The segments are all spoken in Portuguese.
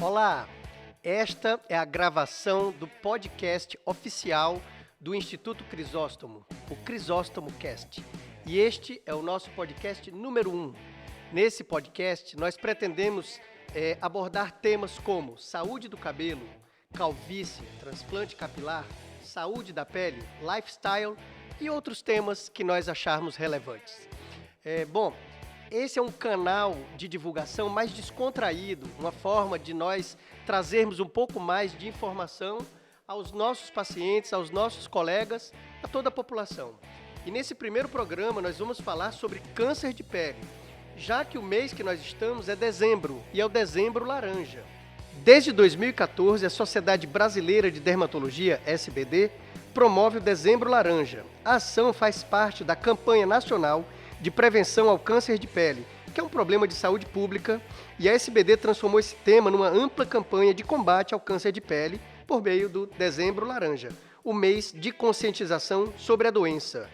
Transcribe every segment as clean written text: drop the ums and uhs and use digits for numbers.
Olá, esta é a gravação do podcast oficial do Instituto Crisóstomo, o Crisóstomo Cast. E este é o nosso podcast número 1. Nesse podcast, nós pretendemos abordar temas como saúde do cabelo, calvície, transplante capilar, saúde da pele, lifestyle e outros temas que nós acharmos relevantes. Esse é um canal de divulgação mais descontraído, uma forma de nós trazermos um pouco mais de informação aos nossos pacientes, aos nossos colegas, a toda a população. E nesse primeiro programa nós vamos falar sobre câncer de pele, já que o mês que nós estamos é dezembro, e é o Dezembro Laranja. Desde 2014, a Sociedade Brasileira de Dermatologia, SBD, promove o Dezembro Laranja. A ação faz parte da campanha nacional de prevenção ao câncer de pele, que é um problema de saúde pública, e a SBD transformou esse tema numa ampla campanha de combate ao câncer de pele por meio do Dezembro Laranja, o mês de conscientização sobre a doença.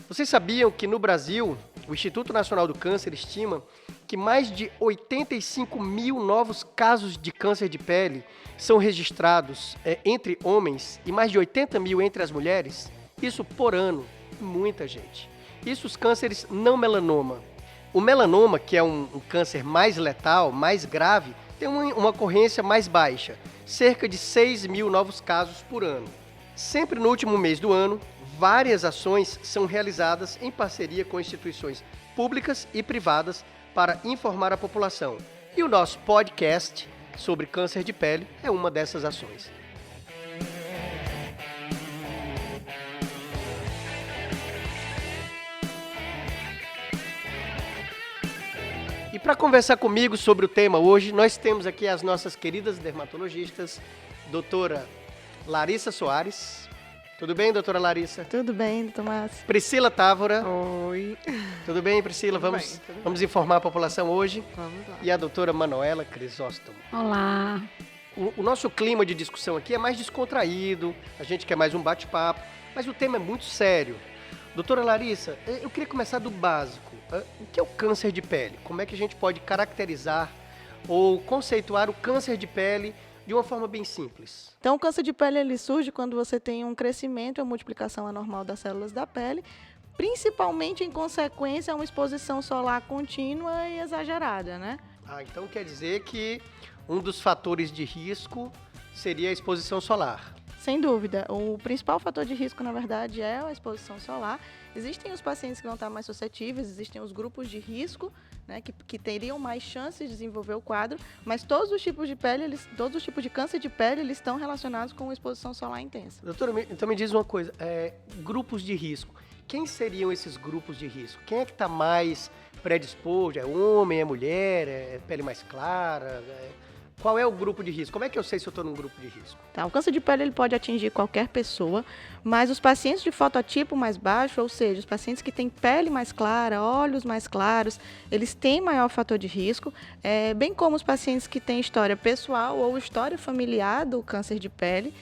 Vocês sabiam que no Brasil, o Instituto Nacional do Câncer estima que mais de 85 mil novos casos de câncer de pele são registrados entre homens e mais de 80 mil entre as mulheres? Isso por ano, muita gente. Isso os cânceres não melanoma. O melanoma, que é um câncer mais letal, mais grave, tem uma ocorrência mais baixa, cerca de 6 mil novos casos por ano. Sempre no último mês do ano, várias ações são realizadas em parceria com instituições públicas e privadas para informar a população. E o nosso podcast sobre câncer de pele é uma dessas ações. E para conversar comigo sobre o tema hoje, nós temos aqui as nossas queridas dermatologistas, doutora Larissa Soares. Tudo bem, doutora Larissa? Tudo bem, Tomás. Priscila Távora. Oi. Tudo bem, Priscila? Vamos informar a população hoje. Vamos lá. E a doutora Manuela Crisóstomo. Olá. O nosso clima de discussão aqui é mais descontraído, a gente quer mais um bate-papo, mas o tema é muito sério. Doutora Larissa, eu queria começar do básico. O que é o câncer de pele? Como é que a gente pode caracterizar ou conceituar o câncer de pele de uma forma bem simples? Então, o câncer de pele ele surge quando você tem um crescimento e uma multiplicação anormal das células da pele, principalmente em consequência a uma exposição solar contínua e exagerada, né? Então quer dizer que um dos fatores de risco seria a exposição solar. Sem dúvida. O principal fator de risco, na verdade, é a exposição solar. Existem os pacientes que vão estar mais suscetíveis, existem os grupos de risco, né, que teriam mais chances de desenvolver o quadro, mas todos os tipos de pele, todos os tipos de câncer de pele, eles estão relacionados com exposição solar intensa. Doutora, então me diz uma coisa, grupos de risco. Quem seriam esses grupos de risco? Quem é que está mais predisposto? É homem, é mulher, é pele mais clara? Qual é o grupo de risco? Como é que eu sei se eu estou num grupo de risco? Tá, o câncer de pele ele pode atingir qualquer pessoa, mas os pacientes de fototipo mais baixo, ou seja, os pacientes que têm pele mais clara, olhos mais claros, eles têm maior fator de risco, bem como os pacientes que têm história pessoal ou história familiar do câncer de pele.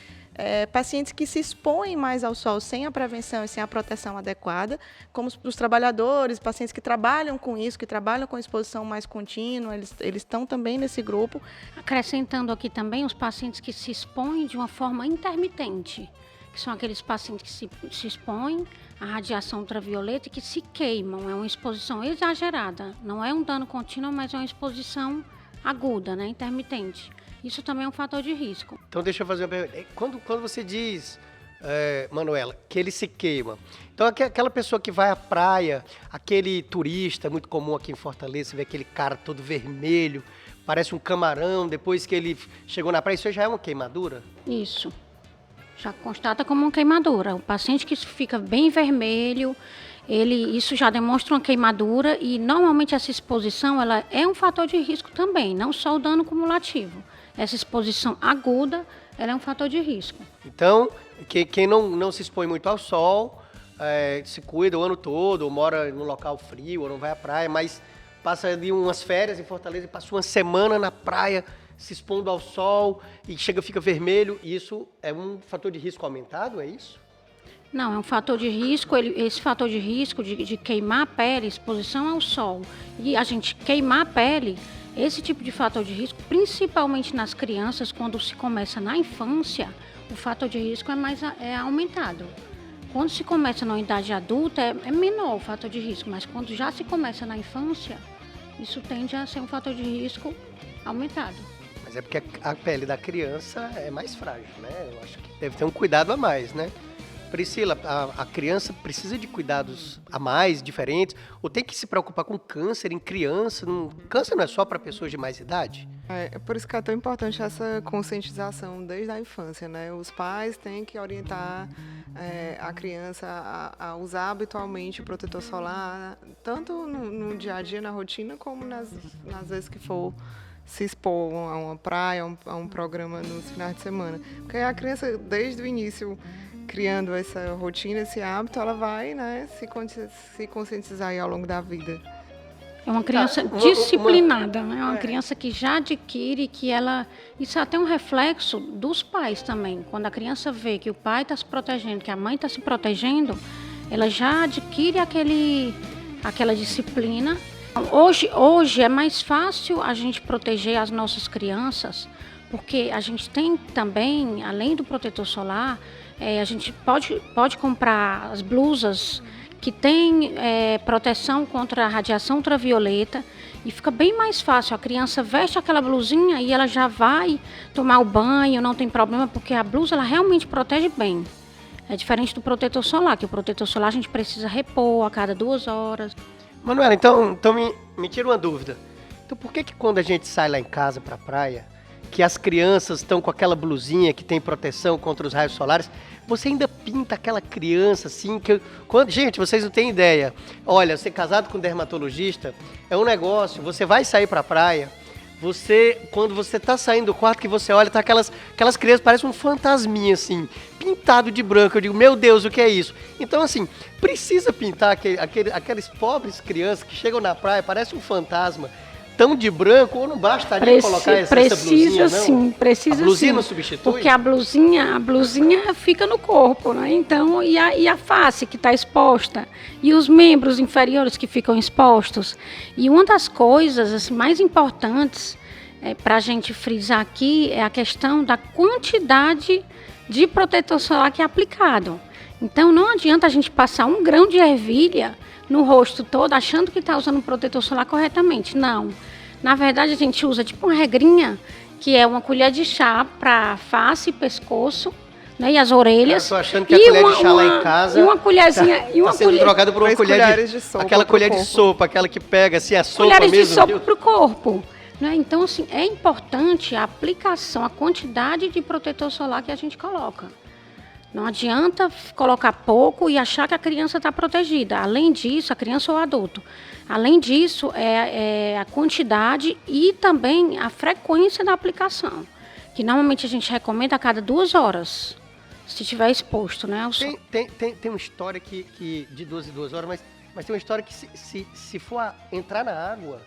Pacientes que se expõem mais ao sol sem a prevenção e sem a proteção adequada, como os trabalhadores, pacientes que trabalham com isso, que trabalham com exposição mais contínua, eles estão também nesse grupo. Acrescentando aqui também os pacientes que se expõem de uma forma intermitente, que são aqueles pacientes que se expõem à radiação ultravioleta e que se queimam. É uma exposição exagerada, não é um dano contínuo, mas é uma exposição aguda, né, intermitente. Isso também é um fator de risco. Então, deixa eu fazer uma pergunta. Quando você diz, Manuela, que ele se queima, então aquela pessoa que vai à praia, aquele turista muito comum aqui em Fortaleza, você vê aquele cara todo vermelho, parece um camarão, depois que ele chegou na praia, isso já é uma queimadura? Isso. Já constata como uma queimadura. O paciente que fica bem vermelho, isso já demonstra uma queimadura e normalmente essa exposição ela é um fator de risco também, não só o dano cumulativo. Essa exposição aguda, ela é um fator de risco. Então, quem não se expõe muito ao sol, se cuida o ano todo, ou mora num local frio, ou não vai à praia, mas passa ali umas férias em Fortaleza e passa uma semana na praia se expondo ao sol e fica vermelho, isso é um fator de risco aumentado, é isso? Não, é um fator de risco. Esse fator de risco de queimar a pele, exposição ao sol, e a gente queimar a pele, esse tipo de fator de risco, principalmente nas crianças, quando se começa na infância, o fator de risco é aumentado. Quando se começa na idade adulta, é menor o fator de risco, mas quando já se começa na infância, isso tende a ser um fator de risco aumentado. Mas é porque a pele da criança é mais frágil, né? Eu acho que deve ter um cuidado a mais, né? Priscila, a criança precisa de cuidados a mais, diferentes? Ou tem que se preocupar com câncer em criança? Câncer não é só para pessoas de mais idade? É por isso que é tão importante essa conscientização desde a infância, né? Os pais têm que orientar a criança a usar habitualmente o protetor solar, tanto no dia a dia, na rotina, como nas vezes que for se expor a uma praia, a um programa nos finais de semana. Porque a criança, desde o início, criando essa rotina, esse hábito, ela vai, né, se conscientizar aí ao longo da vida. É uma criança disciplinada, né? É uma criança que já adquire, isso é até um reflexo dos pais também. Quando a criança vê que o pai está se protegendo, que a mãe está se protegendo, ela já adquire aquela disciplina. Hoje é mais fácil a gente proteger as nossas crianças, porque a gente tem também, além do protetor solar, a gente pode comprar as blusas que têm proteção contra a radiação ultravioleta e fica bem mais fácil. A criança veste aquela blusinha e ela já vai tomar o banho, não tem problema, porque a blusa ela realmente protege bem. É diferente do protetor solar, que o protetor solar a gente precisa repor a cada 2 horas. Manuela, então me tira uma dúvida. Então por que quando a gente sai lá em casa para a praia, que as crianças estão com aquela blusinha que tem proteção contra os raios solares, você ainda pinta aquela criança assim, gente, vocês não têm ideia. Olha, ser casado com um dermatologista é um negócio, você vai sair pra praia, quando você tá saindo do quarto, que você olha, tá aquelas crianças, parecem um fantasminha assim, pintado de branco. Eu digo, meu Deus, o que é isso? Então assim, precisa pintar aqueles pobres crianças que chegam na praia, parece um fantasma, tão de branco, ou não bastaria colocar essa blusinha, não? Sim, precisa sim. A blusinha não substitui? Porque a blusinha fica no corpo, né? Então, e a face que está exposta, e os membros inferiores que ficam expostos. E uma das coisas assim, mais importantes para a gente frisar aqui é a questão da quantidade de protetor solar que é aplicado. Então, não adianta a gente passar 1 grão de ervilha no rosto todo, achando que está usando o protetor solar corretamente. Não. Na verdade, a gente usa tipo uma regrinha, que é uma colher de chá para face e pescoço, né, e as orelhas. Eu tô achando que a colher de chá lá em casa e uma colherzinha, tá sendo trocada por uma colher de sopa. Aquela colher de sopa, aquela que pega assim a sopa colheres mesmo. Colheres de sopa para o corpo. Né? Então, assim, é importante a aplicação, a quantidade de protetor solar que a gente coloca. Não adianta colocar pouco e achar que a criança está protegida. Além disso, a criança ou o adulto. Além disso, é a quantidade e também a frequência da aplicação. Que normalmente a gente recomenda a cada 2 horas, se estiver exposto, né, ao sol. Tem uma história que de 2 em 2 horas, mas tem uma história que se for entrar na água,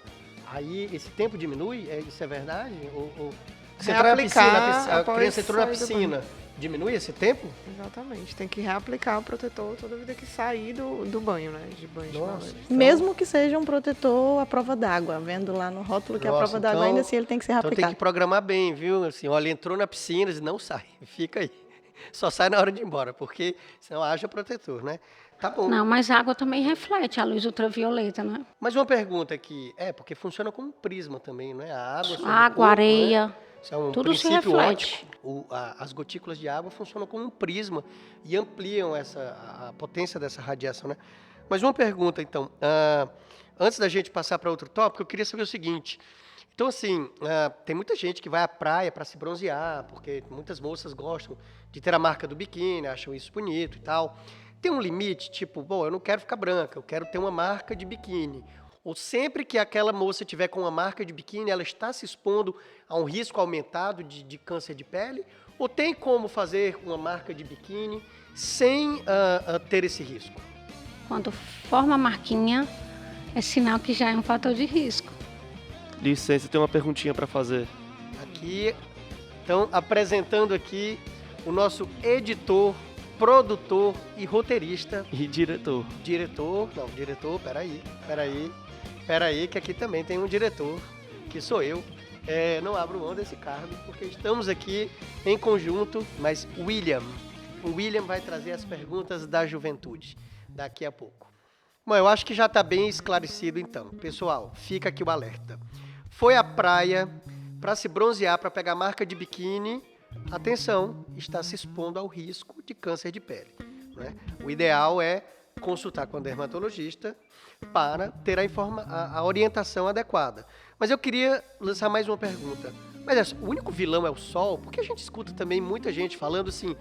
aí esse tempo diminui? Isso é verdade? Ou você entra na piscina, a criança entrou na piscina. Diminui esse tempo? Exatamente. Tem que reaplicar o protetor toda vida que sair do banho, né? De banho. Nossa, então... Mesmo que seja um protetor à prova d'água, vendo lá no rótulo que é a prova d'água, ainda assim ele tem que ser reaplicado. Então tem que programar bem, viu? Assim, olha, entrou na piscina e não sai, fica aí. Só sai na hora de ir embora, porque senão haja protetor, né? Tá bom. Não, mas a água também reflete a luz ultravioleta, né? Mas uma pergunta aqui, porque funciona como um prisma também, não é? A água, areia... Né? Isso é um tudo se princípio reflete. óptico. As gotículas de água funcionam como um prisma e ampliam a potência dessa radiação, né? Mas uma pergunta, então. Antes da gente passar para outro tópico, eu queria saber o seguinte. Então, assim, tem muita gente que vai à praia para se bronzear, porque muitas moças gostam de ter a marca do biquíni, acham isso bonito e tal. Tem um limite, tipo, eu não quero ficar branca, eu quero ter uma marca de biquíni. Ou sempre que aquela moça tiver com uma marca de biquíni, ela está se expondo a um risco aumentado de câncer de pele? Ou tem como fazer uma marca de biquíni sem ter esse risco? Quando forma a marquinha, é sinal que já é um fator de risco. Licença, tem uma perguntinha para fazer. Aqui, então, apresentando aqui o nosso editor produtor e roteirista. E diretor. Diretor, peraí, que aqui também tem um diretor, que sou eu. Não abro mão desse cargo, porque estamos aqui em conjunto, mas o William vai trazer as perguntas da juventude daqui a pouco. Bom, eu acho que já está bem esclarecido então. Pessoal, fica aqui o alerta. Foi à praia para se bronzear, para pegar marca de biquíni, atenção, está se expondo ao risco de câncer de pele. Né? O ideal é consultar com o dermatologista para ter a orientação adequada. Mas eu queria lançar mais uma pergunta. Mas o único vilão é o sol? Porque a gente escuta também muita gente falando assim,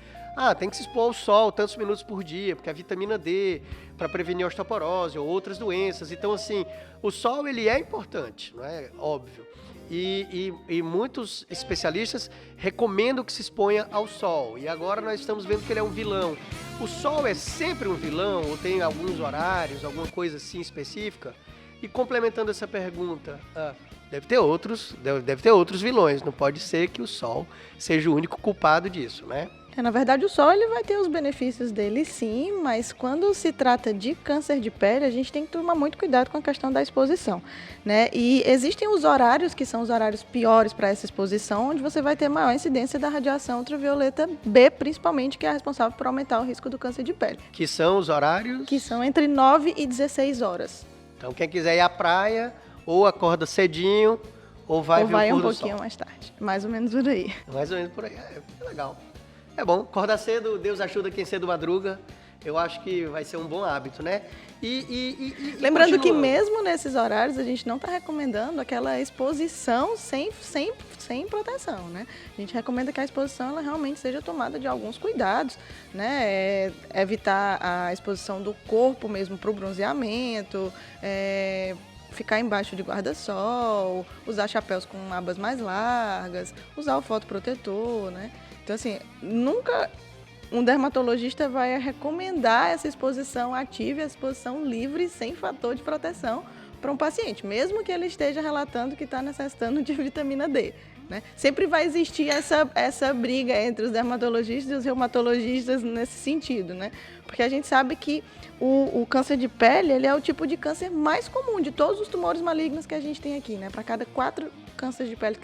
tem que se expor ao sol tantos minutos por dia, porque a vitamina D, para prevenir osteoporose ou outras doenças. Então, assim, o sol ele é importante, não é? Óbvio. E muitos especialistas recomendam que se exponha ao sol. E agora nós estamos vendo que ele é um vilão. O sol é sempre um vilão? Ou tem alguns horários, alguma coisa assim específica? E complementando essa pergunta, deve ter outros vilões. Não pode ser que o sol seja o único culpado disso, né? Na verdade, o sol ele vai ter os benefícios dele, sim, mas quando se trata de câncer de pele, a gente tem que tomar muito cuidado com a questão da exposição, né? E existem os horários que são os horários piores para essa exposição, onde você vai ter maior incidência da radiação ultravioleta B, principalmente, que é a responsável por aumentar o risco do câncer de pele. Que são os horários? Que são entre 9 e 16 horas. Então, quem quiser ir à praia, ou acorda cedinho, ou vai ver o pôr do sol. Um pouquinho mais tarde, mais ou menos por aí. Mais ou menos por aí, é legal. É bom, acordar cedo, Deus ajuda quem cedo madruga. Eu acho que vai ser um bom hábito, né? Lembrando que mesmo nesses horários, a gente não está recomendando aquela exposição sem proteção, né? A gente recomenda que a exposição ela realmente seja tomada de alguns cuidados, né? Evitar a exposição do corpo mesmo para o bronzeamento, ficar embaixo de guarda-sol, usar chapéus com abas mais largas, usar o fotoprotetor, né? Então, assim, nunca um dermatologista vai recomendar essa exposição ativa e a exposição livre, sem fator de proteção, para um paciente, mesmo que ele esteja relatando que está necessitando de vitamina D. Né? Sempre vai existir essa briga entre os dermatologistas e os reumatologistas nesse sentido, né? Porque a gente sabe que o câncer de pele ele é o tipo de câncer mais comum de todos os tumores malignos que a gente tem aqui, né? Para cada 4 cânceres de pele,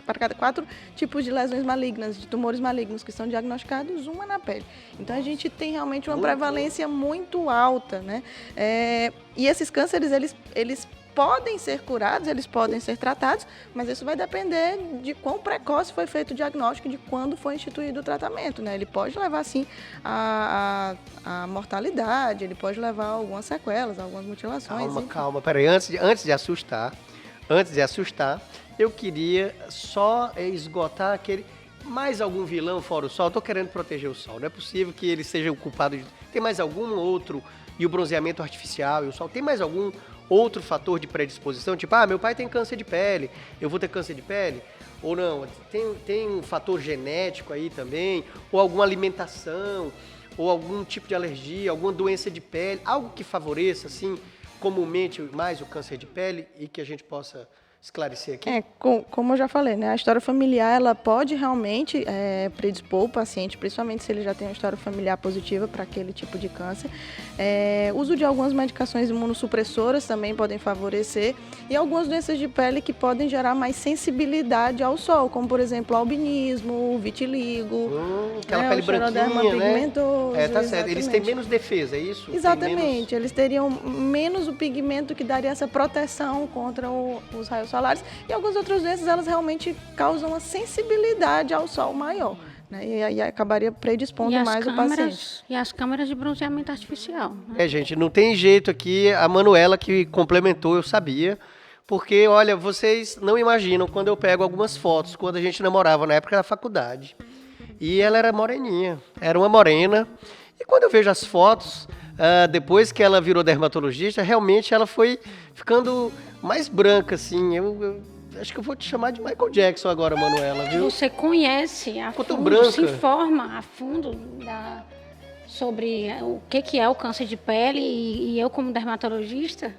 para cada 4 tipos de lesões malignas, de tumores malignos que são diagnosticados, uma na pele. Então a gente tem realmente uma prevalência muito alta, né? E esses cânceres eles podem ser curados, eles podem ser tratados, mas isso vai depender de quão precoce foi feito o diagnóstico, de quando foi instituído o tratamento, né? Ele pode levar, sim, a mortalidade, ele pode levar a algumas sequelas, a algumas mutilações. Calma, peraí, antes de assustar, eu queria só esgotar mais algum vilão fora o sol. Eu tô querendo proteger o sol, não é possível que ele seja o culpado de... Tem mais algum outro, e o bronzeamento artificial e o sol, tem mais algum outro fator de predisposição, tipo, meu pai tem câncer de pele, eu vou ter câncer de pele? Ou não? Tem um fator genético aí também? Ou alguma alimentação? Ou algum tipo de alergia, alguma doença de pele? Algo que favoreça, assim, comumente mais o câncer de pele e que a gente possa esclarecer aqui? Como eu já falei, né? A história familiar ela pode realmente predispor o paciente, principalmente se ele já tem uma história familiar positiva para aquele tipo de câncer. Uso de algumas medicações imunossupressoras também podem favorecer e algumas doenças de pele que podem gerar mais sensibilidade ao sol, como por exemplo albinismo, vitiligo, aquela pele branquinha, pigmentoso, né? Tá certo. Eles têm menos defesa, é isso? Exatamente. Eles teriam menos o pigmento que daria essa proteção contra os raios solares, e algumas outras doenças elas realmente causam uma sensibilidade ao sol maior, né? E aí acabaria predispondo mais o paciente. E as câmeras de bronzeamento artificial. Né? Gente, não tem jeito aqui, a Manuela que complementou, eu sabia, porque, olha, vocês não imaginam quando eu pego algumas fotos, quando a gente namorava na época da faculdade, e ela era moreninha, era uma morena, e quando eu vejo as fotos, depois que ela virou dermatologista, realmente ela foi ficando mais branca, assim. Eu acho que eu vou te chamar de Michael Jackson agora, Manuela, viu? Você conhece a Ficou tão fundo, branca. se informa a fundo sobre o que é o câncer de pele e eu como dermatologista,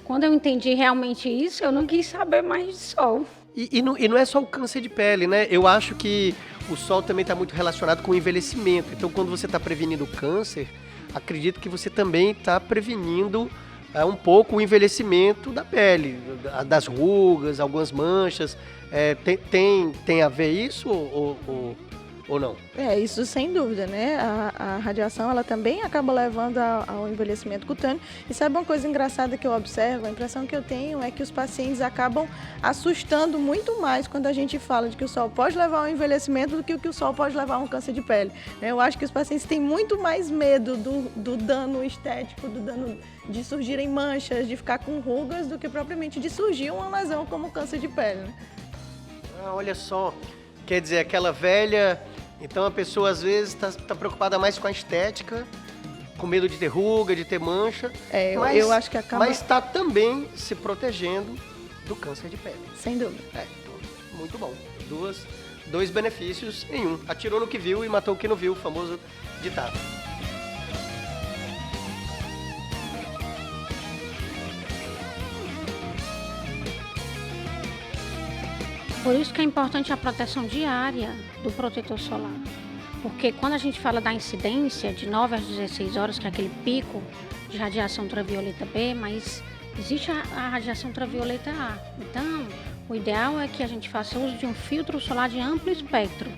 quando eu entendi realmente isso, eu não quis saber mais de sol. E não é só o câncer de pele, né? Eu acho que o sol também está muito relacionado com o envelhecimento. Então, quando você está prevenindo o câncer, acredito que você também está prevenindo um pouco o envelhecimento da pele, das rugas, algumas manchas. Tem a ver isso ou não? Isso sem dúvida, né? A radiação, ela também acaba levando ao envelhecimento cutâneo. E sabe uma coisa engraçada que eu observo? A impressão que eu tenho é que os pacientes acabam assustando muito mais quando a gente fala de que o sol pode levar ao envelhecimento do que o sol pode levar a um câncer de pele. Eu acho que os pacientes têm muito mais medo do dano estético, do dano de surgirem manchas, de ficar com rugas, do que propriamente de surgir uma lesão como o câncer de pele, né? Olha só, quer dizer, aquela velha... Então a pessoa às vezes está preocupada mais com a estética, com medo de ter ruga, de ter mancha, eu acho que acaba... mas está também se protegendo do câncer de pele. Sem dúvida. Então, muito bom. Dois benefícios em um. Atirou no que viu e matou o que não viu, o famoso ditado. Por isso que é importante a proteção diária do protetor solar. Porque quando a gente fala da incidência de 9 às 16 horas, que é aquele pico de radiação ultravioleta B, mas existe a radiação ultravioleta A. Então, o ideal é que a gente faça uso de um filtro solar de amplo espectro,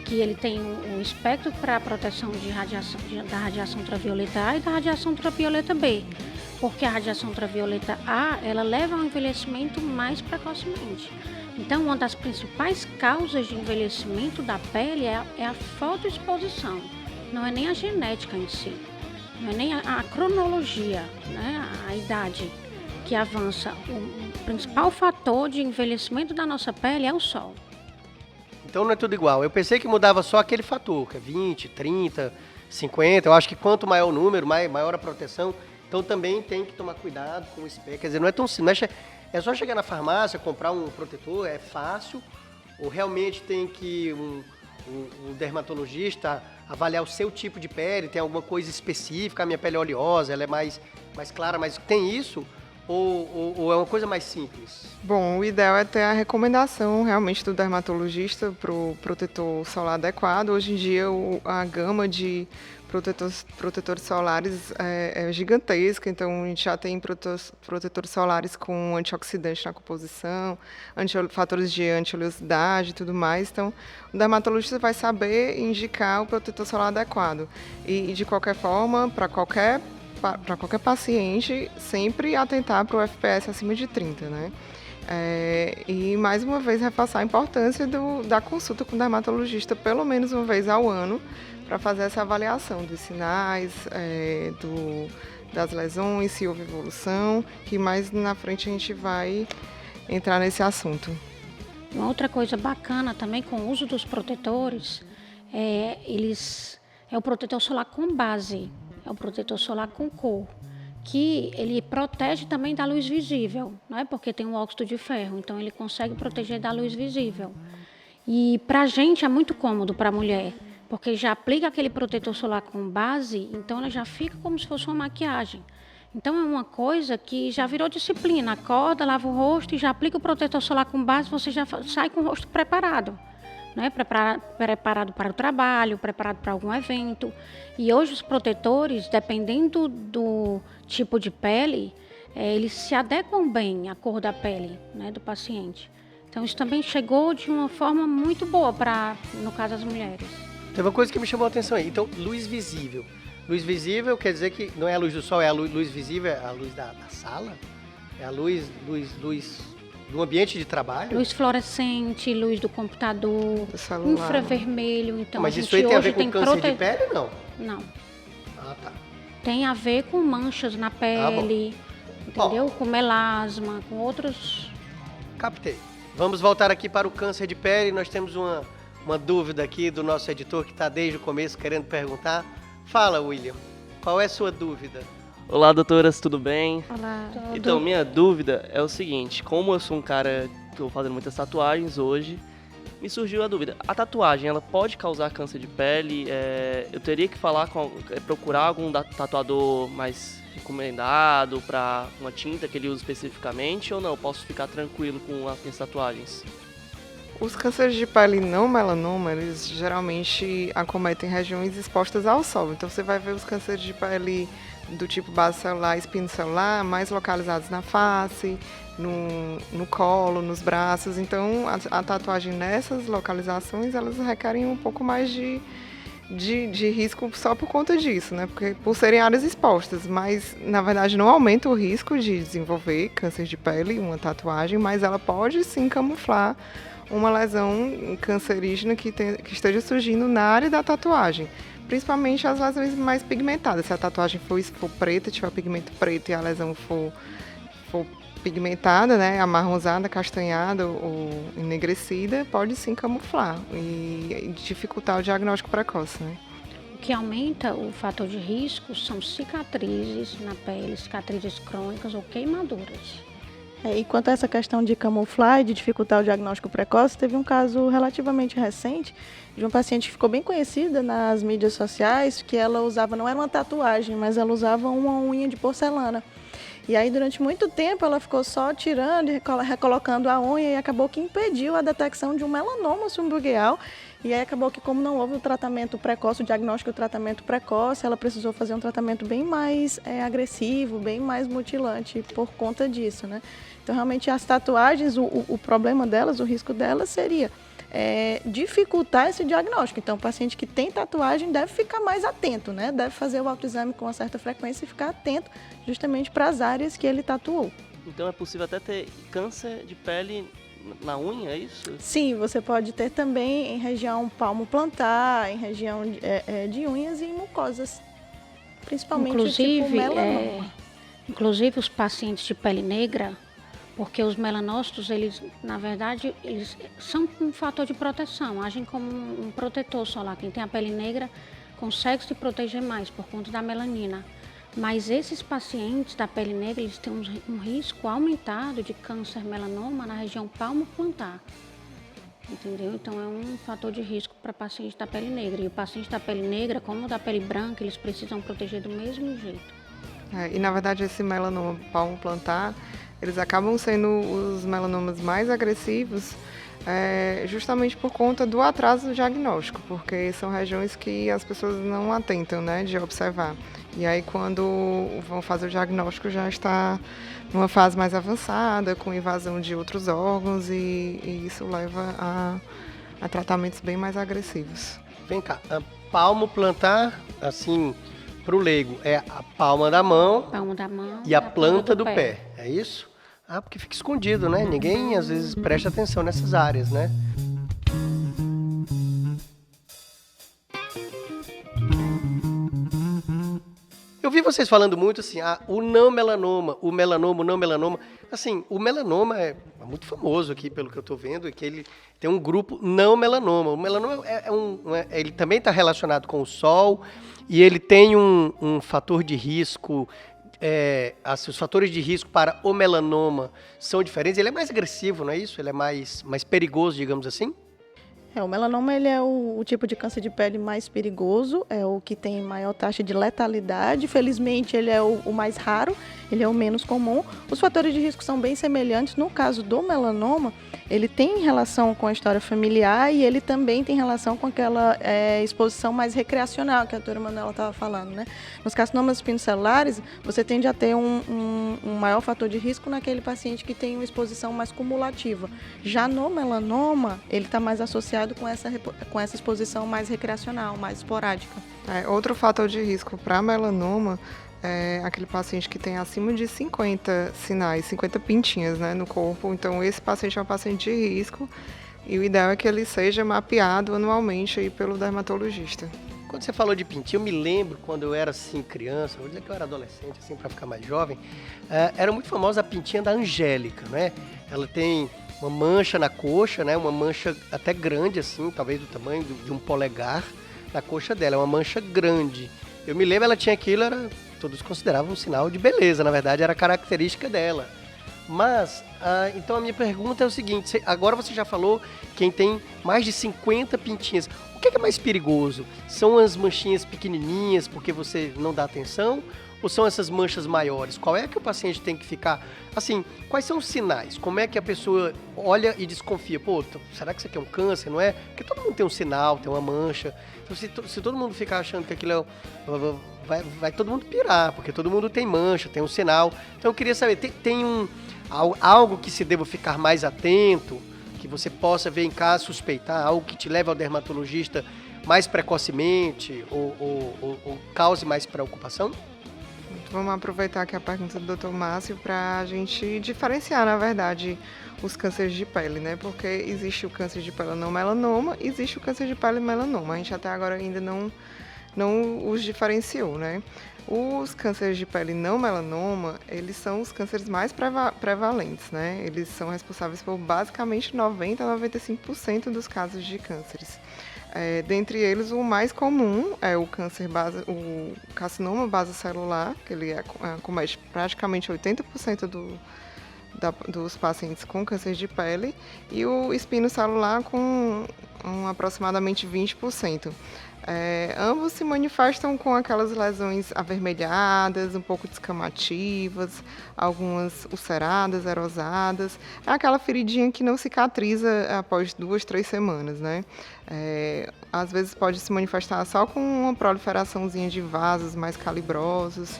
que ele tem um espectro para a proteção da radiação ultravioleta A e da radiação ultravioleta B. Porque a radiação ultravioleta A, ela leva ao envelhecimento mais precocemente. Então, uma das principais causas de envelhecimento da pele é a fotoexposição. Não é nem a genética em si, não é nem a cronologia, né? A idade que avança. O principal fator de envelhecimento da nossa pele é o sol. Então não é tudo igual. Eu pensei que mudava só aquele fator, que é 20, 30, 50. Eu acho que quanto maior o número, maior a proteção. Então também tem que tomar cuidado com o espectro. Quer dizer, não é tão simples. É só chegar na farmácia, comprar um protetor, é fácil. Ou realmente tem que um dermatologista avaliar o seu tipo de pele, tem alguma coisa específica, a minha pele é oleosa, ela é mais clara, mas tem isso? Ou é uma coisa mais simples? Bom, o ideal é ter a recomendação realmente do dermatologista para o protetor solar adequado. Hoje em dia a gama de protetores solares é gigantesca, então a gente já tem protetores solares com antioxidante na composição, fatores de anti-oleosidade e tudo mais. Então, o dermatologista vai saber indicar o protetor solar adequado. E de qualquer forma, para qualquer paciente, sempre atentar para o FPS acima de 30, né? E, mais uma vez, reforçar a importância da consulta com o dermatologista pelo menos uma vez ao ano, para fazer essa avaliação dos sinais, das lesões, se houve evolução, que mais na frente a gente vai entrar nesse assunto. Uma outra coisa bacana também com o uso dos protetores é o protetor solar com base, é o protetor solar com cor, que ele protege também da luz visível, não é? Porque tem um óxido de ferro, então ele consegue proteger da luz visível. E para a gente é muito cômodo para a mulher, porque já aplica aquele protetor solar com base, então ela já fica como se fosse uma maquiagem. Então é uma coisa que já virou disciplina. Acorda, lava o rosto e já aplica o protetor solar com base, você já sai com o rosto preparado, né? Preparado para o trabalho, preparado para algum evento. E hoje os protetores, dependendo do tipo de pele, eles se adequam bem à cor da pele, né, do paciente. Então isso também chegou de uma forma muito boa para, no caso, as mulheres. Tem uma coisa que me chamou a atenção aí. Então, luz visível. Luz visível quer dizer que não é a luz do sol, é a luz visível, é a luz da sala? É a luz do ambiente de trabalho? Luz fluorescente, luz do computador, do infravermelho. Então, mas isso aí tem a ver com câncer de pele, não? Não. Ah, tá. Tem a ver com manchas na pele, entendeu? Com melasma, com outros... Captei. Vamos voltar aqui para o câncer de pele. Nós temos uma dúvida aqui do nosso editor que está desde o começo querendo perguntar. Fala, William, qual é a sua dúvida? Olá, doutoras, tudo bem? Olá. Então, minha dúvida é o seguinte, como eu sou um cara que estou fazendo muitas tatuagens hoje, Me surgiu a dúvida, a tatuagem, ela pode causar câncer de pele? Eu teria que procurar algum tatuador mais recomendado para uma tinta que ele usa especificamente, ou não? Eu posso ficar tranquilo com as minhas tatuagens? Os cânceres de pele não melanoma, eles geralmente acometem regiões expostas ao sol. Então você vai ver os cânceres de pele do tipo base celular, espino celular, mais localizados na face, no colo, nos braços. Então a tatuagem nessas localizações, elas requerem um pouco mais de risco só por conta disso, né? Porque por serem áreas expostas, mas na verdade não aumenta o risco de desenvolver câncer de pele, uma tatuagem, mas ela pode sim camuflar uma lesão cancerígena que esteja surgindo na área da tatuagem, principalmente as lesões mais pigmentadas. Se a tatuagem for preta, tiver pigmento preto e a lesão for pigmentada, né, amarronzada, castanhada ou enegrecida, pode sim camuflar e dificultar o diagnóstico precoce, né? O que aumenta o fator de risco são cicatrizes na pele, cicatrizes crônicas ou queimaduras. E quanto a essa questão de camuflar e de dificultar o diagnóstico precoce, teve um caso relativamente recente de uma paciente que ficou bem conhecida nas mídias sociais, que ela usava, não era uma tatuagem, mas ela usava uma unha de porcelana. E aí, durante muito tempo, ela ficou só tirando e recolocando a unha e acabou que impediu a detecção de um melanoma subungueal. E aí acabou que, como não houve o tratamento precoce, o diagnóstico e o tratamento precoce, ela precisou fazer um tratamento bem mais agressivo, bem mais mutilante por conta disso, né? Então, realmente, as tatuagens, o problema delas, o risco delas seria dificultar esse diagnóstico. Então, o paciente que tem tatuagem deve ficar mais atento, né? Deve fazer o autoexame com uma certa frequência e ficar atento justamente para as áreas que ele tatuou. Então, é possível até ter câncer de pele na unha, é isso? Sim, você pode ter também em região palmo-plantar, em região de unhas e mucosas, principalmente o tipo melanoma. Inclusive os pacientes de pele negra, porque os melanócitos, eles, na verdade, eles são um fator de proteção, agem como um protetor solar. Quem tem a pele negra consegue se proteger mais por conta da melanina. Mas esses pacientes da pele negra, eles têm um risco aumentado de câncer melanoma na região palmo-plantar. Entendeu? Então é um fator de risco para paciente da pele negra. E o paciente da pele negra, como o da pele branca, eles precisam proteger do mesmo jeito. E na verdade esse melanoma palmo-plantar, eles acabam sendo os melanomas mais agressivos justamente por conta do atraso do diagnóstico, porque são regiões que as pessoas não atentam, né, de observar. E aí quando vão fazer o diagnóstico já está numa fase mais avançada, com invasão de outros órgãos e isso leva a tratamentos bem mais agressivos. Vem cá, palmo plantar, assim, para o leigo, é a palma da mão e a planta do pé, é isso? Porque fica escondido, né? Ninguém, às vezes, presta atenção nessas áreas, né? Eu vi vocês falando muito assim, o não melanoma, o melanoma, o não melanoma. Assim, o melanoma é muito famoso aqui, pelo que eu estou vendo, é que ele tem um grupo não melanoma. O melanoma ele também está relacionado com o sol e ele tem um fator de risco. Os fatores de risco para o melanoma são diferentes. Ele é mais agressivo, não é isso? Ele é mais perigoso, digamos assim? O melanoma ele é o tipo de câncer de pele mais perigoso, é o que tem maior taxa de letalidade. Felizmente, ele é o mais raro, ele é o menos comum. Os fatores de risco são bem semelhantes. No caso do melanoma, ele tem relação com a história familiar e ele também tem relação com aquela exposição mais recreacional que a doutora Manuela estava falando, né? Nos carcinomas espinocelulares, você tende a ter um maior fator de risco naquele paciente que tem uma exposição mais cumulativa. Já no melanoma, ele está mais associado com essa exposição mais recreacional, mais esporádica. Outro fator de risco para melanoma é aquele paciente que tem acima de 50 sinais, 50 pintinhas, né, no corpo. Então, esse paciente é um paciente de risco e o ideal é que ele seja mapeado anualmente aí pelo dermatologista. Quando você falou de pintinha, eu me lembro quando eu era assim criança, vou dizer que eu era adolescente, assim, para ficar mais jovem, era muito famosa a pintinha da Angélica, né? Ela tem uma mancha na coxa, né? Uma mancha até grande, assim, talvez do tamanho de um polegar na coxa dela, é uma mancha grande. Eu me lembro, ela tinha aquilo, todos consideravam um sinal de beleza, na verdade era característica dela. Mas, então a minha pergunta é o seguinte, agora você já falou quem tem mais de 50 pintinhas. O que é mais perigoso? São as manchinhas pequenininhas porque você não dá atenção? Ou são essas manchas maiores? Qual é que o paciente tem que ficar? Assim, quais são os sinais? Como é que a pessoa olha e desconfia? Pô, será que isso aqui é um câncer, não é? Porque todo mundo tem um sinal, tem uma mancha. Então, se todo mundo ficar achando que aquilo vai todo mundo pirar, porque todo mundo tem mancha, tem um sinal. Então eu queria saber, tem algo que se deva ficar mais atento, que você possa ver em casa, suspeitar, algo que te leve ao dermatologista mais precocemente ou cause mais preocupação? Vamos aproveitar aqui a pergunta do Dr. Márcio para a gente diferenciar, na verdade, os cânceres de pele, né? Porque existe o câncer de pele não melanoma, existe o câncer de pele melanoma. A gente até agora ainda não os diferenciou, né? Os cânceres de pele não melanoma, eles são os cânceres mais prevalentes, né? Eles são responsáveis por basicamente 90 a 95% dos casos de cânceres. Dentre eles, o mais comum é o carcinoma basocelular, que ele acomete praticamente 80% dos pacientes com câncer de pele, e o espinocelular com aproximadamente 20%. Ambos se manifestam com aquelas lesões avermelhadas, um pouco descamativas, algumas ulceradas, erosadas. É aquela feridinha que não cicatriza após 2, 3 semanas, né? Às vezes pode se manifestar só com uma proliferaçãozinha de vasos mais calibrosos.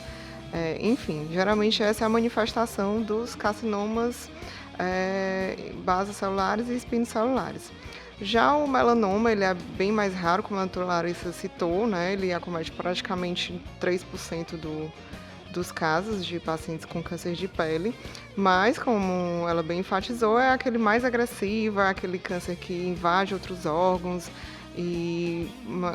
Enfim, geralmente essa é a manifestação dos carcinomas basocelulares e espinocelulares. Já o melanoma, ele é bem mais raro, como a doutora Larissa citou, né? Ele acomete praticamente 3% dos casos de pacientes com câncer de pele, mas, como ela bem enfatizou, é aquele mais agressivo, é aquele câncer que invade outros órgãos, e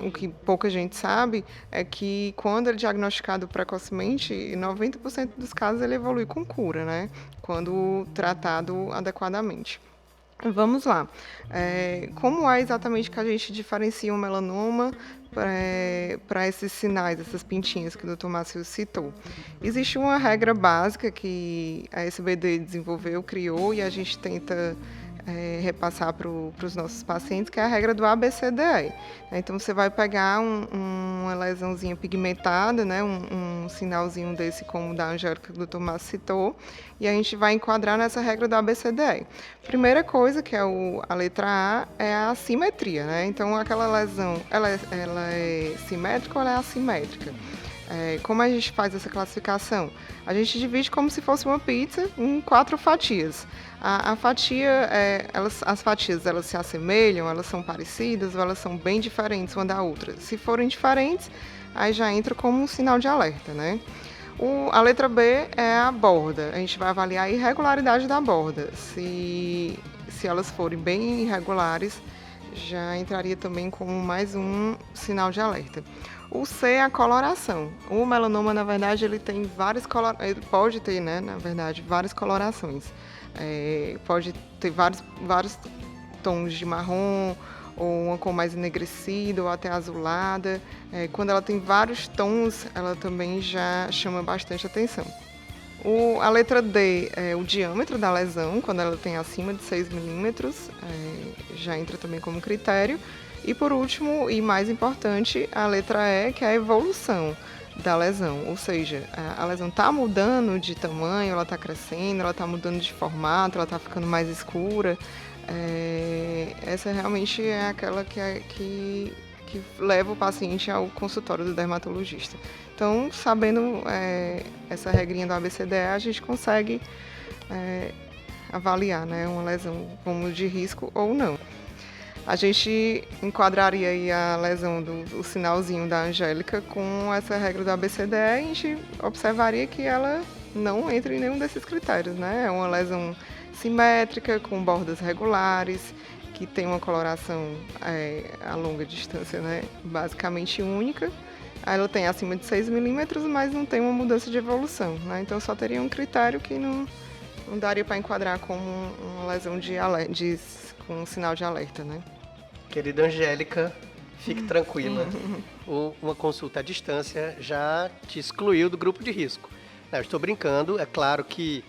o que pouca gente sabe é que, quando ele é diagnosticado precocemente, 90% dos casos ele evolui com cura, né? Quando tratado adequadamente. Vamos lá. Como é exatamente que a gente diferencia um melanoma para esses sinais, essas pintinhas que o Dr. Márcio citou? Existe uma regra básica que a SBD desenvolveu, criou, e a gente tenta repassar para os nossos pacientes, que é a regra do ABCDE. Então, você vai pegar uma lesãozinha pigmentada, né, um sinalzinho desse, como o da Angélica, que o Dr. Márcio citou, e a gente vai enquadrar nessa regra do ABCDE. Primeira coisa, que é a letra A, é a assimetria, né? Então, aquela lesão, ela é simétrica ou ela é assimétrica? Como a gente faz essa classificação? A gente divide como se fosse uma pizza em 4 fatias. A fatia, as fatias, elas se assemelham, elas são parecidas ou elas são bem diferentes uma da outra? Se forem diferentes, aí já entra como um sinal de alerta, né? A letra B é a borda. A gente vai avaliar a irregularidade da borda. Se elas forem bem irregulares, já entraria também como mais um sinal de alerta. O C é a coloração. O melanoma, na verdade, ele tem ele pode ter, né, na verdade, várias colorações. Pode ter vários tons de marrom, ou uma cor mais enegrecida, ou até azulada. Quando ela tem vários tons, ela também já chama bastante atenção. A letra D é o diâmetro da lesão, quando ela tem acima de 6 milímetros, já entra também como critério. E, por último, e mais importante, a letra E, que é a evolução da lesão. Ou seja, a lesão está mudando de tamanho, ela está crescendo, ela está mudando de formato, ela está ficando mais escura. Essa realmente é aquela que leva o paciente ao consultório do dermatologista. Então, sabendo essa regrinha do ABCDE, a gente consegue avaliar, né, uma lesão como de risco ou não. A gente enquadraria aí a lesão do sinalzinho da Angélica com essa regra do ABCDE, e a gente observaria que ela não entra em nenhum desses critérios, né? É uma lesão simétrica, com bordas regulares, que tem uma coloração a longa distância, né, basicamente única. Ela tem acima de 6 milímetros, mas não tem uma mudança de evolução, né? Então, só teria um critério que não daria para enquadrar como uma lesão com um sinal de alerta, né? Querida Angélica, fique tranquila. Uma consulta à distância já te excluiu do grupo de risco. Eu estou brincando, é claro que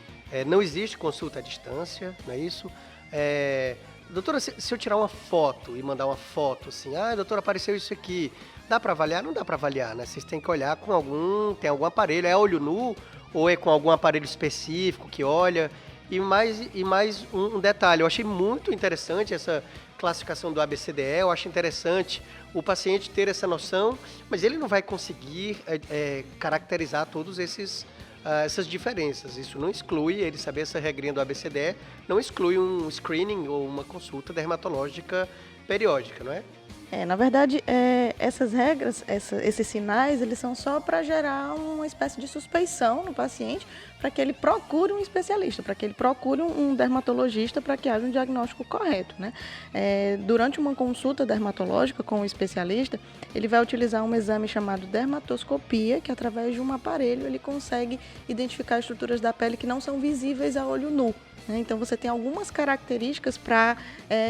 Não existe consulta à distância, não é isso? Doutora, se eu tirar uma foto e mandar uma foto assim, doutora, apareceu isso aqui, dá para avaliar? Não dá para avaliar, né? Vocês têm que olhar com tem algum aparelho, é olho nu ou é com algum aparelho específico que olha? E mais um detalhe, eu achei muito interessante essa classificação do ABCDE, eu acho interessante o paciente ter essa noção, mas ele não vai conseguir caracterizar todos essas diferenças. Isso não exclui, ele saber essa regrinha do ABCDE, não exclui um screening ou uma consulta dermatológica periódica, não é? Na verdade, essas regras, esses sinais, eles são só para gerar uma espécie de suspeição no paciente, para que ele procure um especialista, para que ele procure um dermatologista para que haja um diagnóstico correto, né? Durante uma consulta dermatológica com o especialista, ele vai utilizar um exame chamado dermatoscopia, que através de um aparelho ele consegue identificar estruturas da pele que não são visíveis a olho nu. Então, você tem algumas características para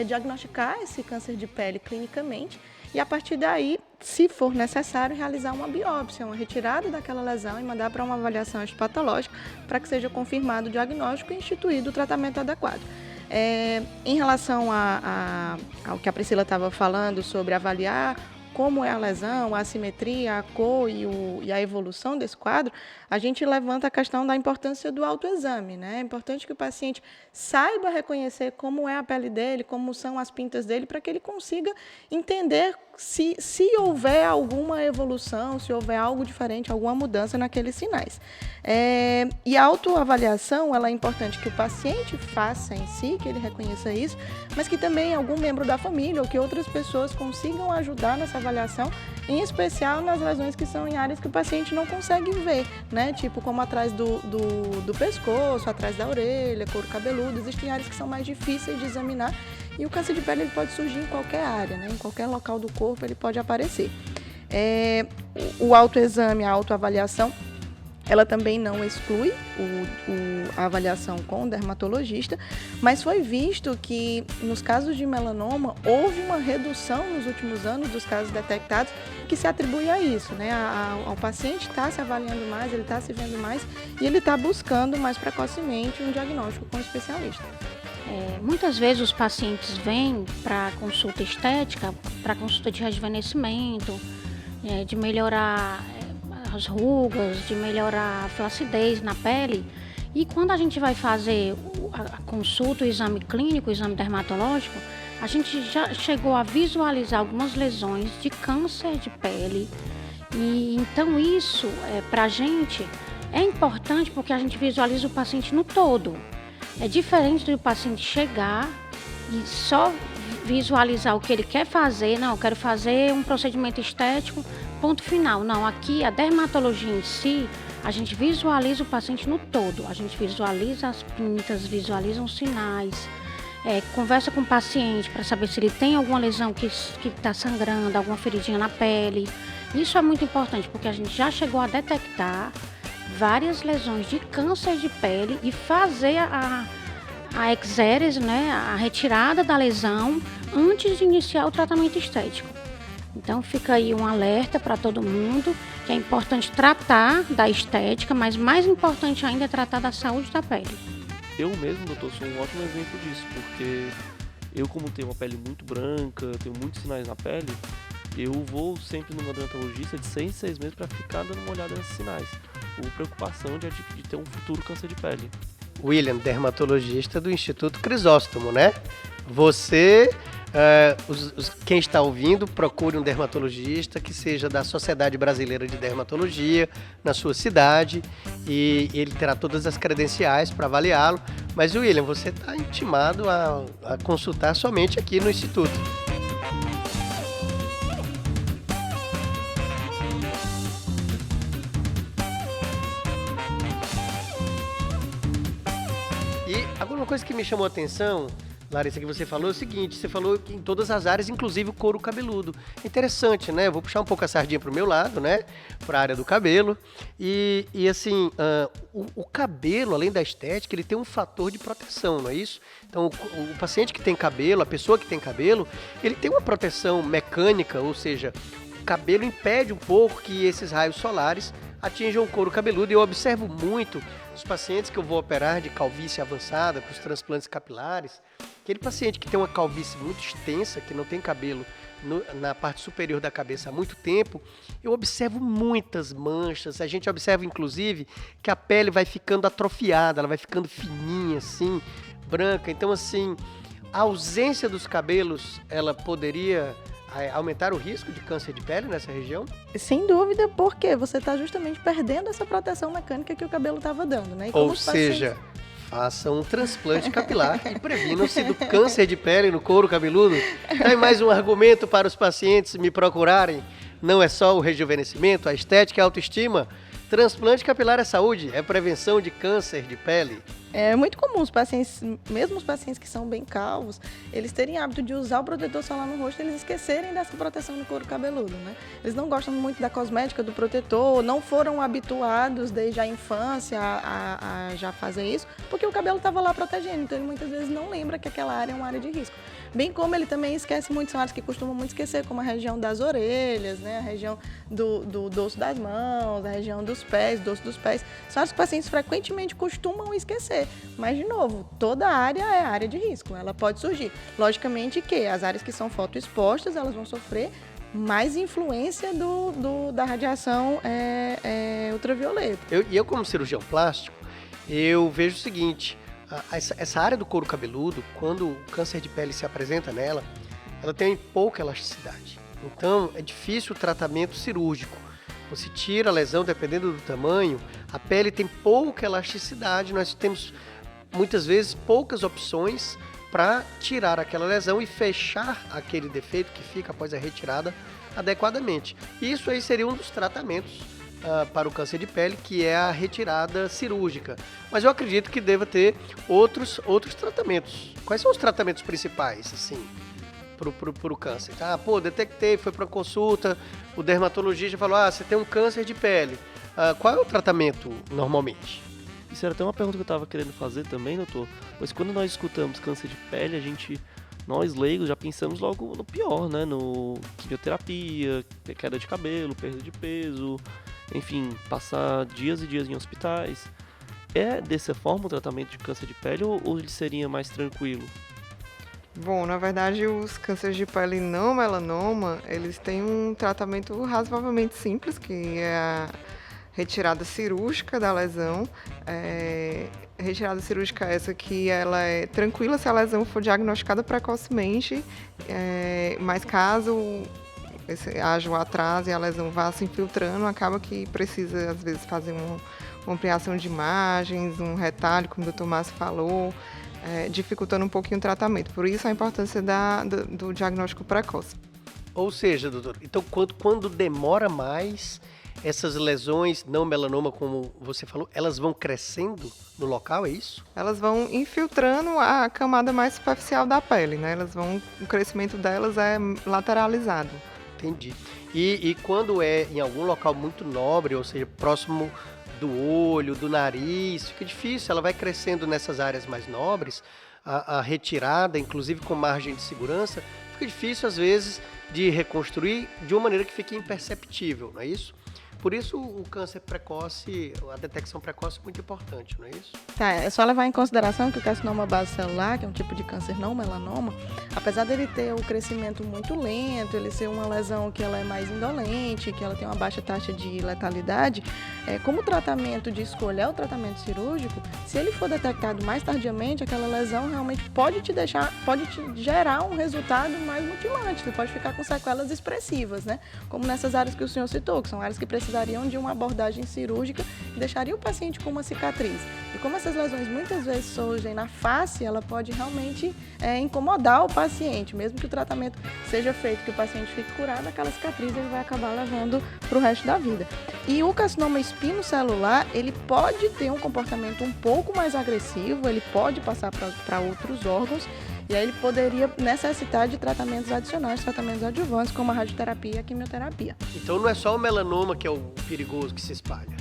diagnosticar esse câncer de pele clinicamente e, a partir daí, se for necessário, realizar uma biópsia, uma retirada daquela lesão e mandar para uma avaliação histopatológica para que seja confirmado o diagnóstico e instituído o tratamento adequado. Em relação ao que a Priscila estava falando sobre avaliar como é a lesão, a assimetria, a cor e a evolução desse quadro, a gente levanta a questão da importância do autoexame, né? É importante que o paciente saiba reconhecer como é a pele dele, como são as pintas dele, para que ele consiga entender se houver alguma evolução, se houver algo diferente, alguma mudança naqueles sinais. E a autoavaliação, ela é importante que o paciente faça em si, que ele reconheça isso, mas que também algum membro da família ou que outras pessoas consigam ajudar nessa avaliação, em especial nas lesões que são em áreas que o paciente não consegue ver, né? Tipo como atrás do pescoço, atrás da orelha, couro cabeludo. Existem áreas que são mais difíceis de examinar e o câncer de pele ele pode surgir em qualquer área, né? Em qualquer local do corpo ele pode aparecer. O autoexame, a autoavaliação, ela também não exclui a avaliação com o dermatologista, mas foi visto que nos casos de melanoma houve uma redução nos últimos anos dos casos detectados que se atribui a isso, né? Ao paciente está se avaliando mais, ele está se vendo mais e ele está buscando mais precocemente um diagnóstico com o especialista. Muitas vezes os pacientes vêm para consulta estética, para consulta de rejuvenescimento, de melhorar as rugas, de melhorar a flacidez na pele. E quando a gente vai fazer a consulta, o exame clínico, o exame dermatológico, a gente já chegou a visualizar algumas lesões de câncer de pele. E então isso, para a gente, é importante porque a gente visualiza o paciente no todo. É diferente do paciente chegar e só visualizar o que ele quer fazer. Não, eu quero fazer um procedimento estético, ponto final. Não, aqui a dermatologia em si, a gente visualiza o paciente no todo. A gente visualiza as pintas, visualiza os sinais, conversa com o paciente para saber se ele tem alguma lesão que está sangrando, alguma feridinha na pele. Isso é muito importante porque a gente já chegou a detectar várias lesões de câncer de pele e fazer a exérese, né, a retirada da lesão antes de iniciar o tratamento estético. Então fica aí um alerta para todo mundo que é importante tratar da estética, mas mais importante ainda é tratar da saúde da pele. Eu mesmo, doutor, sou um ótimo exemplo disso, porque eu, como tenho uma pele muito branca, tenho muitos sinais na pele, eu vou sempre no meu dermatologista de 6 em 6 meses para ficar dando uma olhada nesses sinais, por preocupação de ter um futuro câncer de pele. William, dermatologista do Instituto Crisóstomo, né? Você, quem está ouvindo, procure um dermatologista que seja da Sociedade Brasileira de Dermatologia, na sua cidade, e ele terá todas as credenciais para avaliá-lo. Mas, William, você está intimado a consultar somente aqui no Instituto. E agora uma coisa que me chamou a atenção, Larissa, que você falou é o seguinte, você falou que em todas as áreas, inclusive o couro cabeludo. Interessante, né? Eu vou puxar um pouco a sardinha para o meu lado, né? Para a área do cabelo. E assim, o cabelo, além da estética, ele tem um fator de proteção, não é isso? Então, o paciente que tem cabelo, a pessoa que tem cabelo, ele tem uma proteção mecânica, ou seja, o cabelo impede um pouco que esses raios solares atinjam o couro cabeludo. E eu observo muito os pacientes que eu vou operar de calvície avançada para os transplantes capilares, aquele paciente que tem uma calvície muito extensa, que não tem cabelo na parte superior da cabeça há muito tempo, eu observo muitas manchas. A gente observa, inclusive, que a pele vai ficando atrofiada, ela vai ficando fininha, assim, branca. Então, assim, a ausência dos cabelos, ela poderia aumentar o risco de câncer de pele nessa região? Sem dúvida, porque você está justamente perdendo essa proteção mecânica que o cabelo estava dando, né? E Ou seja, façam um transplante capilar e previnam-se do câncer de pele no couro cabeludo. Tem mais um argumento para os pacientes me procurarem. Não é só o rejuvenescimento, a estética e a autoestima. Transplante capilar é saúde, é prevenção de câncer de pele. É muito comum os pacientes, mesmo os pacientes que são bem calvos, eles terem hábito de usar o protetor solar no rosto, eles esquecerem dessa proteção no couro cabeludo, né? Eles não gostam muito da cosmética do protetor, não foram habituados desde a infância a já fazer isso, porque o cabelo estava lá protegendo, então ele muitas vezes não lembra que aquela área é uma área de risco. Bem como ele também esquece muitas áreas que costumam muito esquecer, como a região das orelhas, né? A região do dorso das mãos, a região dos pés, dorso dos pés. São áreas que os pacientes frequentemente costumam esquecer. Mas, de novo, toda área é área de risco, ela pode surgir. Logicamente que as áreas que são fotoexpostas, elas vão sofrer mais influência da radiação ultravioleta. Eu, como cirurgião plástico, eu vejo o seguinte: essa área do couro cabeludo, quando o câncer de pele se apresenta nela, ela tem pouca elasticidade. Então, é difícil o tratamento cirúrgico. Você tira a lesão, dependendo do tamanho, a pele tem pouca elasticidade, nós temos muitas vezes poucas opções para tirar aquela lesão e fechar aquele defeito que fica após a retirada adequadamente. Isso aí seria um dos tratamentos para o câncer de pele, que é a retirada cirúrgica. Mas eu acredito que deva ter outros tratamentos. Quais são os tratamentos principais, assim, para o câncer? Detectei, foi para consulta, o dermatologista falou, você tem um câncer de pele. Qual é o tratamento normalmente? Isso era até uma pergunta que eu estava querendo fazer também, doutor. Pois quando nós escutamos câncer de pele, nós leigos já pensamos logo no pior, né? No quimioterapia, queda de cabelo, perda de peso, enfim, passar dias e dias em hospitais. É dessa forma o tratamento de câncer de pele ou ele seria mais tranquilo? Bom, na verdade, os cânceres de pele não melanoma, eles têm um tratamento razoavelmente simples, que é a retirada cirúrgica da lesão. Retirada cirúrgica essa que ela é tranquila se a lesão for diagnosticada precocemente, mas caso haja um atraso e a lesão vá se infiltrando, acaba que precisa, às vezes, fazer uma ampliação de imagens, um retalho, como o Dr. Márcio falou, dificultando um pouquinho o tratamento. Por isso a importância do diagnóstico precoce. Ou seja, doutor, então quando demora mais, essas lesões não melanoma, como você falou, elas vão crescendo no local, é isso? Elas vão infiltrando a camada mais superficial da pele, né? O crescimento delas é lateralizado. Entendi. E quando é em algum local muito nobre, ou seja, próximo do olho, do nariz, fica difícil, ela vai crescendo nessas áreas mais nobres, a retirada, inclusive com margem de segurança, fica difícil às vezes de reconstruir de uma maneira que fique imperceptível, não é isso? Por isso o câncer precoce, a detecção precoce é muito importante, não é isso? É só levar em consideração que o carcinoma base celular, que é um tipo de câncer não melanoma, apesar dele ter o crescimento muito lento, ele ser uma lesão que ela é mais indolente, que ela tem uma baixa taxa de letalidade, como tratamento de escolha é o tratamento cirúrgico, se ele for detectado mais tardiamente, aquela lesão realmente pode te gerar um resultado mais mutilante, você pode ficar com sequelas expressivas, né? Como nessas áreas que o senhor citou, que são áreas que precisariam de uma abordagem cirúrgica que deixaria o paciente com uma cicatriz. E como essas lesões muitas vezes surgem na face, ela pode realmente incomodar o paciente. Mesmo que o tratamento seja feito, que o paciente fique curado, aquela cicatriz ele vai acabar levando para o resto da vida. E o carcinoma espinocelular, ele pode ter um comportamento um pouco mais agressivo, ele pode passar para outros órgãos, e aí ele poderia necessitar de tratamentos adicionais, tratamentos adjuvantes, como a radioterapia e a quimioterapia. Então não é só o melanoma que é o perigoso que se espalha?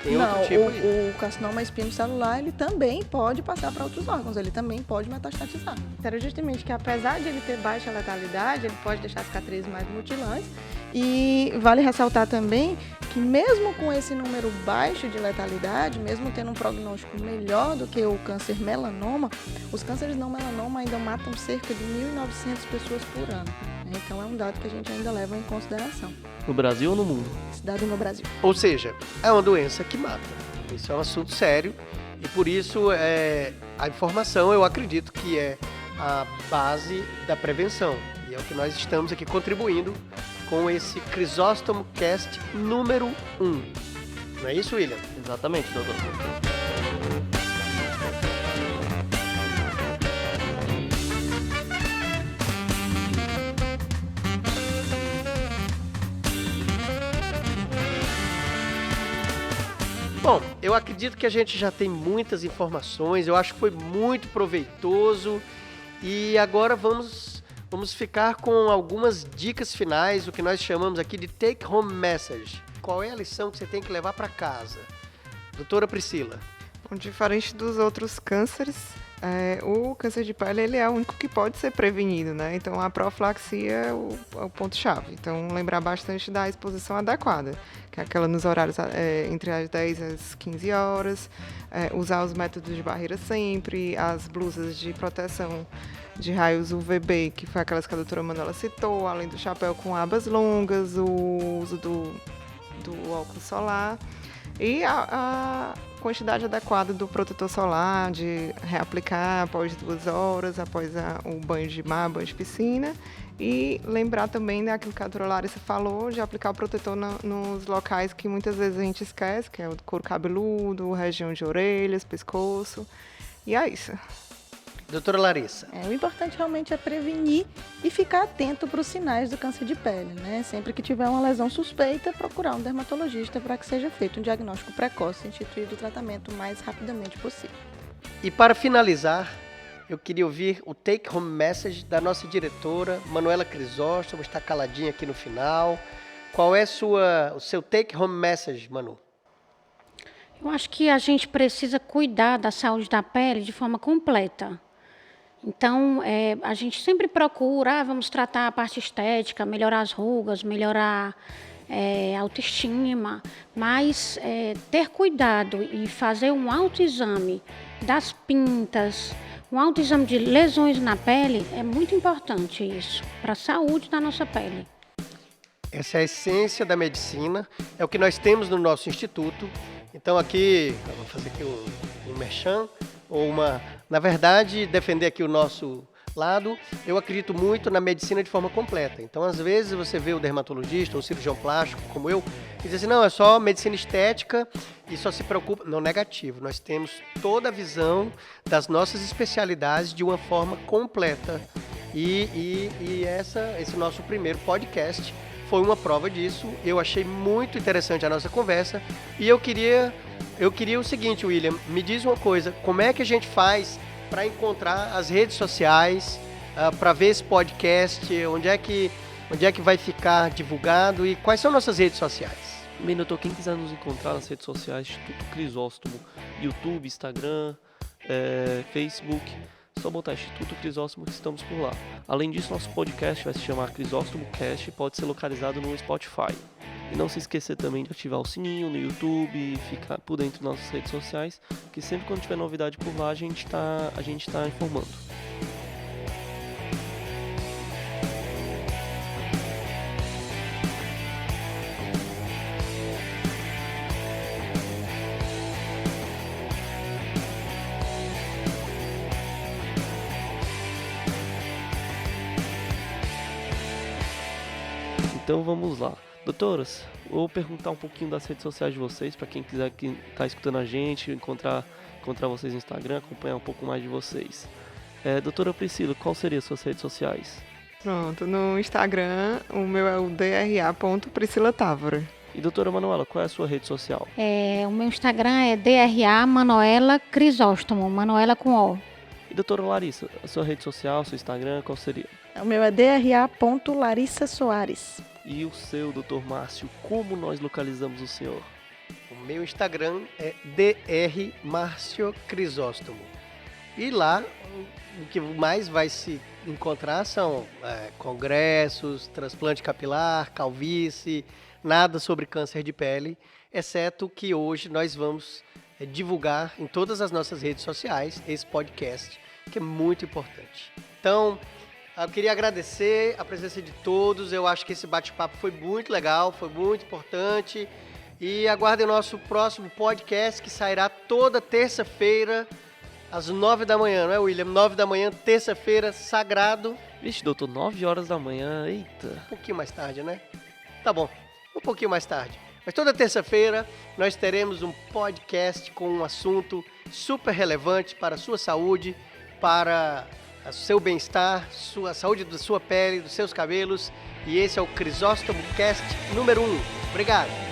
Tem Não, outro tipo o carcinoma espinocelular, ele também pode passar para outros órgãos, ele também pode metastatizar. Era justamente que apesar de ele ter baixa letalidade, ele pode deixar cicatrizes mais mutilantes, E vale ressaltar também que mesmo com esse número baixo de letalidade, mesmo tendo um prognóstico melhor do que o câncer melanoma, os cânceres não melanoma ainda matam cerca de 1.900 pessoas por ano. Então é um dado que a gente ainda leva em consideração. No Brasil ou no mundo? Esse dado no Brasil. Ou seja, é uma doença que mata. Isso é um assunto sério e por isso a informação eu acredito que é a base da prevenção. E é o que nós estamos aqui contribuindo com esse Crisóstomo Cast número 1. Não é isso, William? Exatamente, doutor. Bom, eu acredito que a gente já tem muitas informações, eu acho que foi muito proveitoso e agora vamos ficar com algumas dicas finais, o que nós chamamos aqui de take home message. Qual é a lição que você tem que levar para casa? Doutora Priscila. Bom, diferente dos outros cânceres, o câncer de pele ele é o único que pode ser prevenido, né? Então a profilaxia é o ponto-chave. Então lembrar bastante da exposição adequada, que é aquela nos horários entre as 10 e as 15 horas, usar os métodos de barreira sempre, as blusas de proteção de raios UVB, que foi aquelas que a doutora Manuela citou, além do chapéu com abas longas, o uso do óculos solar e a quantidade adequada do protetor solar, de reaplicar após 2 horas, após o banho de mar, banho de piscina. E lembrar também daquilo que a doutora Larissa falou, de aplicar o protetor nos locais que muitas vezes a gente esquece, que é o couro cabeludo, região de orelhas, pescoço. E é isso. Doutora Larissa. O importante realmente é prevenir e ficar atento para os sinais do câncer de pele, né? Sempre que tiver uma lesão suspeita, procurar um dermatologista para que seja feito um diagnóstico precoce e instituído o tratamento o mais rapidamente possível. E para finalizar, eu queria ouvir o take home message da nossa diretora, Manuela Crisóstomo, está caladinha aqui no final. Qual é o seu take home message, Manu? Eu acho que a gente precisa cuidar da saúde da pele de forma completa. Então, a gente sempre procura, vamos tratar a parte estética, melhorar as rugas, melhorar a autoestima, mas ter cuidado e fazer um autoexame das pintas, um autoexame de lesões na pele, é muito importante isso, para a saúde da nossa pele. Essa é a essência da medicina, é o que nós temos no nosso instituto. Então aqui, vamos fazer aqui um merchan, na verdade, defender aqui o nosso lado, eu acredito muito na medicina de forma completa. Então, às vezes, você vê o dermatologista ou o cirurgião plástico, como eu, e diz assim, não, é só medicina estética e só se preocupa. Não, negativo. Nós temos toda a visão das nossas especialidades de uma forma completa. E esse nosso primeiro podcast foi uma prova disso. Eu achei muito interessante a nossa conversa e eu queria o seguinte, William, me diz uma coisa, como é que a gente faz para encontrar as redes sociais, para ver esse podcast, onde é que vai ficar divulgado e quais são nossas redes sociais? Bem, doutor, quem quiser nos encontrar nas redes sociais, Instituto Crisóstomo, YouTube, Instagram, Facebook, só botar Instituto Crisóstomo que estamos por lá. Além disso, nosso podcast vai se chamar Crisóstomo Cast e pode ser localizado no Spotify. E não se esquecer também de ativar o sininho no YouTube e ficar por dentro das nossas redes sociais, que sempre quando tiver novidade por lá a gente tá informando. Então vamos lá. Doutoras, vou perguntar um pouquinho das redes sociais de vocês, para quem quiser que tá escutando a gente, encontrar vocês no Instagram, acompanhar um pouco mais de vocês. Doutora Priscila, qual seriam as suas redes sociais? Pronto, no Instagram, o meu é o dra.priscilatávora. E doutora Manuela, qual é a sua rede social? O meu Instagram é DRA Manuela Crisóstomo, Manuela com O. E doutora Larissa, a sua rede social, seu Instagram, qual seria? O meu é dra.larissasoares. E o seu, doutor Márcio, como nós localizamos o senhor? O meu Instagram é drmarciocrisóstomo. E lá, o que mais vai se encontrar são congressos, transplante capilar, calvície, nada sobre câncer de pele, exceto que hoje nós vamos divulgar em todas as nossas redes sociais esse podcast, que é muito importante. Então, eu queria agradecer a presença de todos, eu acho que esse bate-papo foi muito legal, foi muito importante, e aguardem o nosso próximo podcast, que sairá toda terça-feira, às 9 da manhã, não é, William? 9 da manhã, terça-feira, sagrado. Vixe, doutor, 9 horas da manhã, eita. Um pouquinho mais tarde, né? Tá bom, um pouquinho mais tarde. Mas toda terça-feira nós teremos um podcast com um assunto super relevante para a sua saúde, para o seu bem-estar, a saúde da sua pele, dos seus cabelos. E esse é o Crisóstomo Cast número 1. Obrigado.